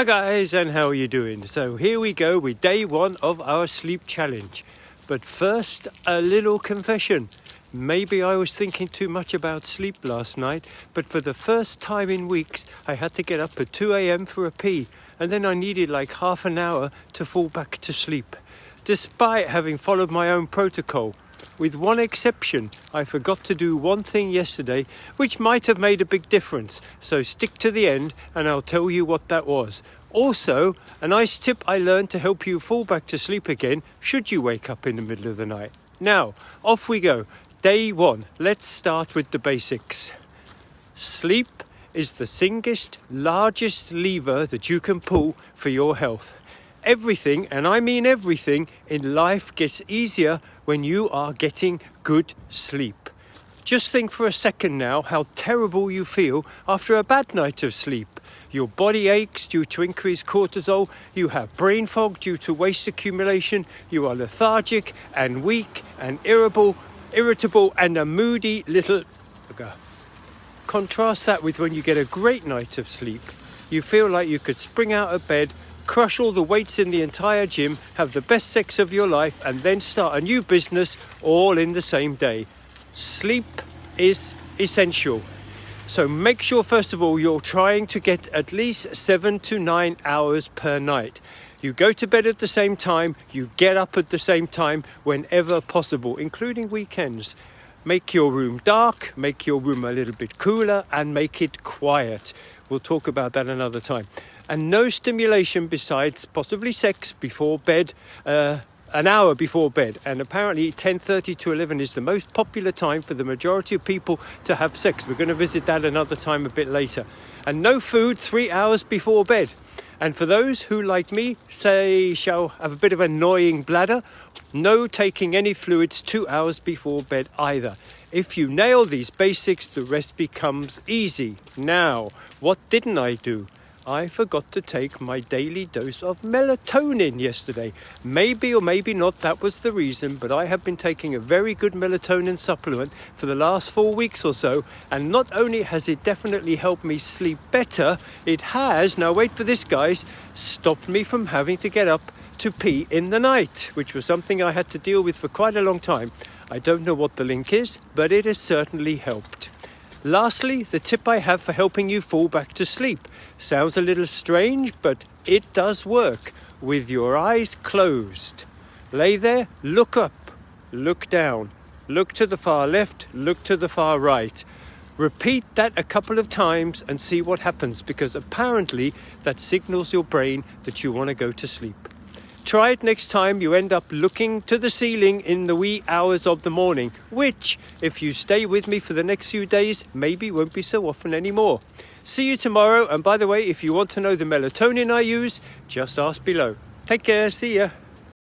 Hi guys, and how are you doing? So here we go with day one of our sleep challenge. But first, a little confession. Maybe I was thinking too much about sleep last night, but for the first time in weeks, I had to get up at 2 a.m. for a pee, and then I needed like half an hour to fall back to sleep. Despite having followed my own protocol. With one exception, I forgot to do one thing yesterday, which might have made a big difference. So stick to the end and I'll tell you what that was. Also, a nice tip I learned to help you fall back to sleep again, should you wake up in the middle of the night. Now, off we go. Day one. Let's start with the basics. Sleep is the single largest lever that you can pull for your health. Everything, and I mean everything, in life gets easier when you are getting good sleep. Just think for a second now how terrible you feel after a bad night of sleep. Your body aches due to increased cortisol, you have brain fog due to waste accumulation, you are lethargic and weak and irritable and a moody little bugger. Contrast that with when you get a great night of sleep. You feel like you could spring out of bed, crush all the weights in the entire gym, have the best sex of your life, and then start a new business all in the same day. Sleep is essential. So make sure, first of all, you're trying to get at least 7 to 9 hours per night. You go to bed at the same time, you get up at the same time whenever possible, including weekends. Make your room dark, make your room a little bit cooler, and make it quiet. We'll talk about that another time. And no stimulation besides possibly sex before bed, an hour before bed. And apparently 10:30 to 11 is the most popular time for the majority of people to have sex. We're going to visit that another time a bit later. And no food 3 hours before bed. And for those who, like me, shall have a bit of annoying bladder, no taking any fluids 2 hours before bed either. If you nail these basics, the rest becomes easy. Now, what didn't I do? I forgot to take my daily dose of melatonin yesterday. Maybe or maybe not that was the reason, but I have been taking a very good melatonin supplement for the last 4 weeks or so, and not only has it definitely helped me sleep better, it has, now wait for this guys, stopped me from having to get up to pee in the night, which was something I had to deal with for quite a long time. I don't know what the link is, but it has certainly helped. Lastly, the tip I have for helping you fall back to sleep. Sounds a little strange, but it does work. With your eyes closed. Lay there, look up, look down, look to the far left, look to the far right. Repeat that a couple of times and see what happens, because apparently that signals your brain that you want to go to sleep. Try it next time you end up looking to the ceiling in the wee hours of the morning, which, if you stay with me for the next few days, maybe won't be so often anymore. See you tomorrow, and by the way, if you want to know the melatonin I use, just ask below. Take care, see ya.